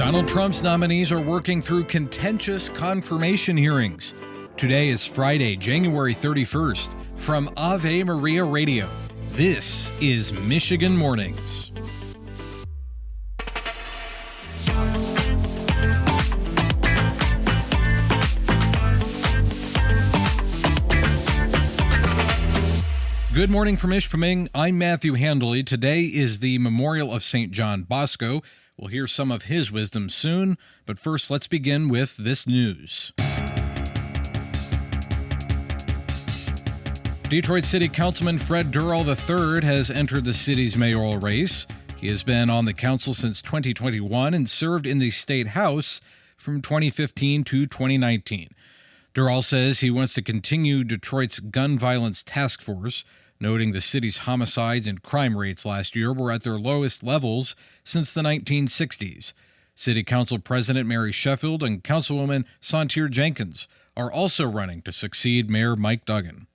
Donald Trump's nominees are working through contentious confirmation hearings. Today is Friday, January 31st. From Ave Maria Radio, this is Michigan Mornings. Good morning from Ishpeming. I'm Matthew Handley. Today is the memorial of St. John Bosco. We'll hear some of his wisdom soon, but first let's begin with this news. Detroit City Councilman Fred Durhal III has entered the city's mayoral race. He has been on the council since 2021 and served in the State House from 2015 to 2019. Durhal says he wants to continue Detroit's gun violence task force, noting the city's homicides and crime rates last year were at their lowest levels since the 1960s. City Council President Mary Sheffield and Councilwoman Santir Jenkins are also running to succeed Mayor Mike Duggan.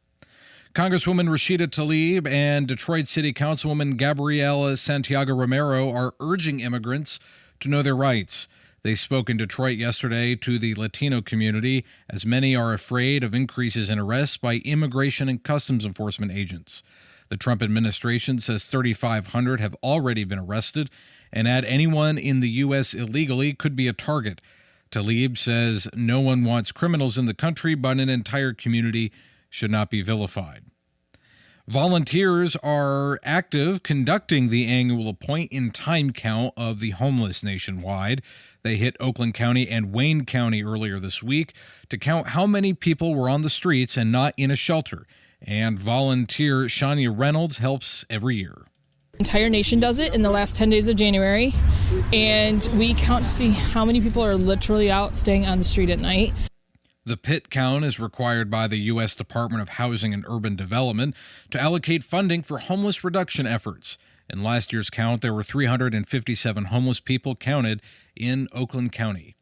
Congresswoman Rashida Tlaib and Detroit City Councilwoman Gabriela Santiago Romero are urging immigrants to know their rights. They spoke in Detroit yesterday to the Latino community, as many are afraid of increases in arrests by immigration and customs enforcement agents. The Trump administration says 3,500 have already been arrested, and anyone in the U.S. illegally could be a target. Tlaib says no one wants criminals in the country, but an entire community should not be vilified. Volunteers are active conducting the annual point-in-time count of the homeless nationwide. They hit Oakland County and Wayne County earlier this week to count how many people were on the streets and not in a shelter. And volunteer Shania Reynolds helps every year. The entire nation does it in the last 10 days of January, and we count to see how many people are literally out staying on the street at night. The pit count is required by the U.S. Department of Housing and Urban Development to allocate funding for homeless reduction efforts. In last year's count, there were 357 homeless people counted in Oakland County.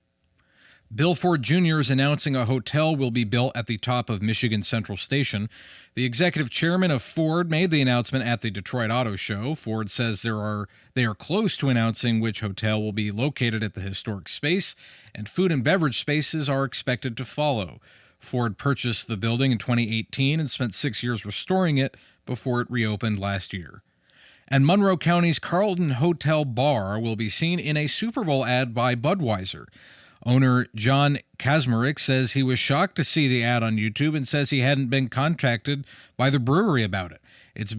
Bill Ford Jr. is announcing a hotel will be built at the top of Michigan Central Station. The executive chairman of Ford made the announcement at the Detroit Auto Show. Ford says they are close to announcing which hotel will be located at the historic space, and food and beverage spaces are expected to follow. Ford purchased the building in 2018 and spent 6 years restoring it before it reopened last year. And Monroe County's Carlton Hotel Bar will be seen in a Super Bowl ad by Budweiser. Owner John Kazmarek says he was shocked to see the ad on YouTube and says he hadn't been contacted by the brewery about it. It's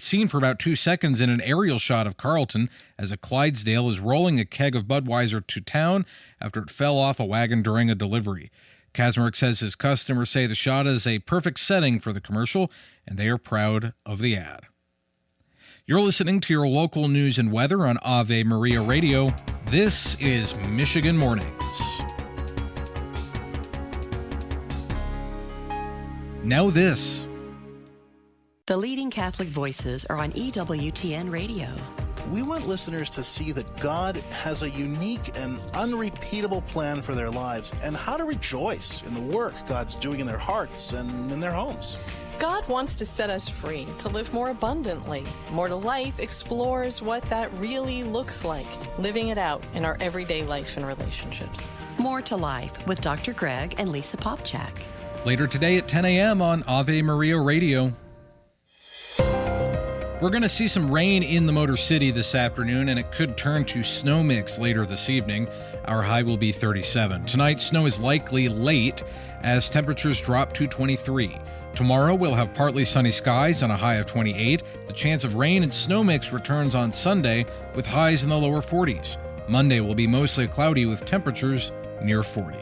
seen for about 2 seconds in an aerial shot of Carlton as a Clydesdale is rolling a keg of Budweiser to town after it fell off a wagon during a delivery. Kazmarek says his customers say the shot is a perfect setting for the commercial, and they are proud of the ad. You're listening to your local news and weather on Ave Maria Radio. This is Michigan Mornings. Now this. The leading Catholic voices are on EWTN Radio. We want listeners to see that God has a unique and unrepeatable plan for their lives and how to rejoice in the work God's doing in their hearts and in their homes. God wants to set us free to live more abundantly. More to Life explores what that really looks like, living it out in our everyday life and relationships. More to Life with Dr. Greg and Lisa Popchak. Later today at 10 a.m. on Ave Maria Radio. We're going to see some rain in the Motor City this afternoon, and it could turn to snow mix later this evening. Our high will be 37. Tonight, snow is likely late as temperatures drop to 23. Tomorrow, we'll have partly sunny skies on a high of 28. The chance of rain and snow mix returns on Sunday with highs in the lower 40s. Monday will be mostly cloudy with temperatures near 40.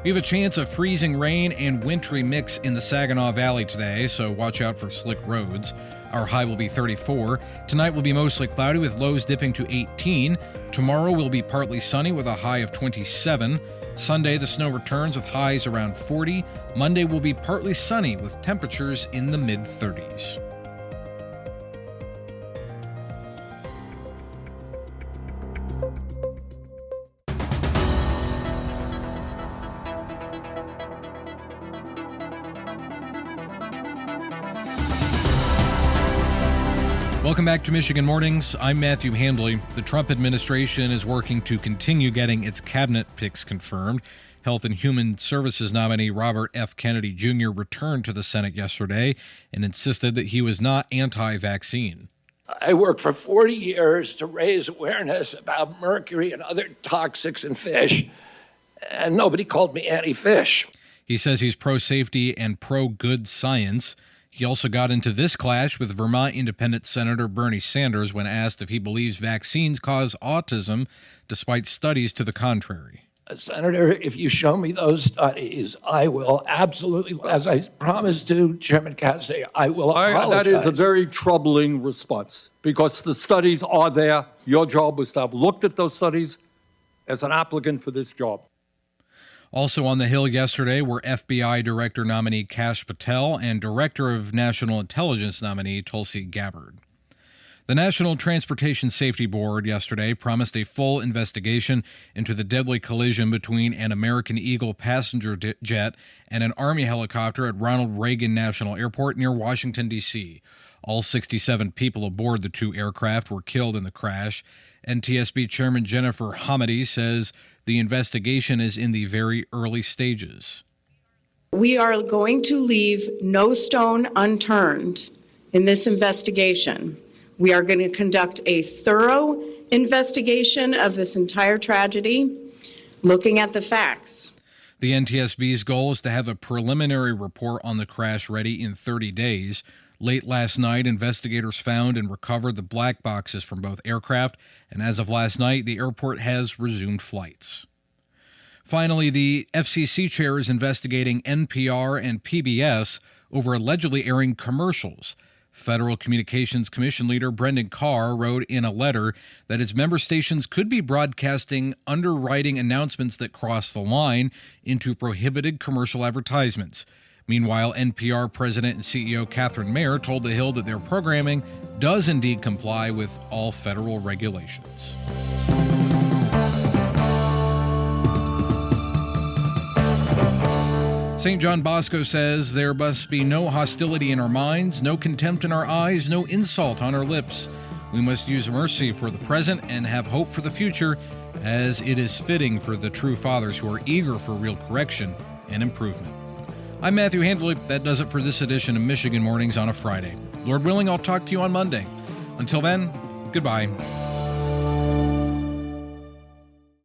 We have a chance of freezing rain and wintry mix in the Saginaw Valley today, so watch out for slick roads. Our high will be 34. Tonight will be mostly cloudy with lows dipping to 18. Tomorrow will be partly sunny with a high of 27. Sunday, the snow returns with highs around 40. Monday will be partly sunny with temperatures in the mid-30s. Welcome back to Michigan Mornings. I'm Matthew Handley. The Trump administration is working to continue getting its cabinet picks confirmed. Health and Human Services nominee Robert F. Kennedy Jr. returned to the Senate yesterday and insisted that he was not anti-vaccine. I worked for 40 years to raise awareness about mercury and other toxics in fish, and nobody called me anti-fish. He says he's pro-safety and pro-good science. He also got into this clash with Vermont Independent Senator Bernie Sanders when asked if he believes vaccines cause autism, despite studies to the contrary. Senator, if you show me those studies, I will absolutely, as I promised to Chairman Cassidy, I will apologize. That is a very troubling response because the studies are there. Your job was to have looked at those studies as an applicant for this job. Also on the Hill yesterday were FBI Director nominee Kash Patel and Director of National Intelligence nominee Tulsi Gabbard. The National Transportation Safety Board yesterday promised a full investigation into the deadly collision between an American Eagle passenger jet and an Army helicopter at Ronald Reagan National Airport near Washington, D.C. All 67 people aboard the two aircraft were killed in the crash. NTSB Chairman Jennifer Hamady says the investigation is in the very early stages. We are going to leave no stone unturned in this investigation. We are going to conduct a thorough investigation of this entire tragedy, looking at the facts. The NTSB's goal is to have a preliminary report on the crash ready in 30 days. Late last night, investigators found and recovered the black boxes from both aircraft, and as of last night, the airport has resumed flights. Finally, the FCC chair is investigating NPR and PBS over allegedly airing commercials. Federal Communications Commission leader Brendan Carr wrote in a letter that its member stations could be broadcasting underwriting announcements that cross the line into prohibited commercial advertisements. Meanwhile, NPR President and CEO Catherine Mayer told The Hill that their programming does indeed comply with all federal regulations. St. John Bosco says there must be no hostility in our minds, no contempt in our eyes, no insult on our lips. We must use mercy for the present and have hope for the future, as it is fitting for the true fathers who are eager for real correction and improvement. I'm Matthew Handley. That does it for this edition of Michigan Mornings on a Friday. Lord willing, I'll talk to you on Monday. Until then, goodbye.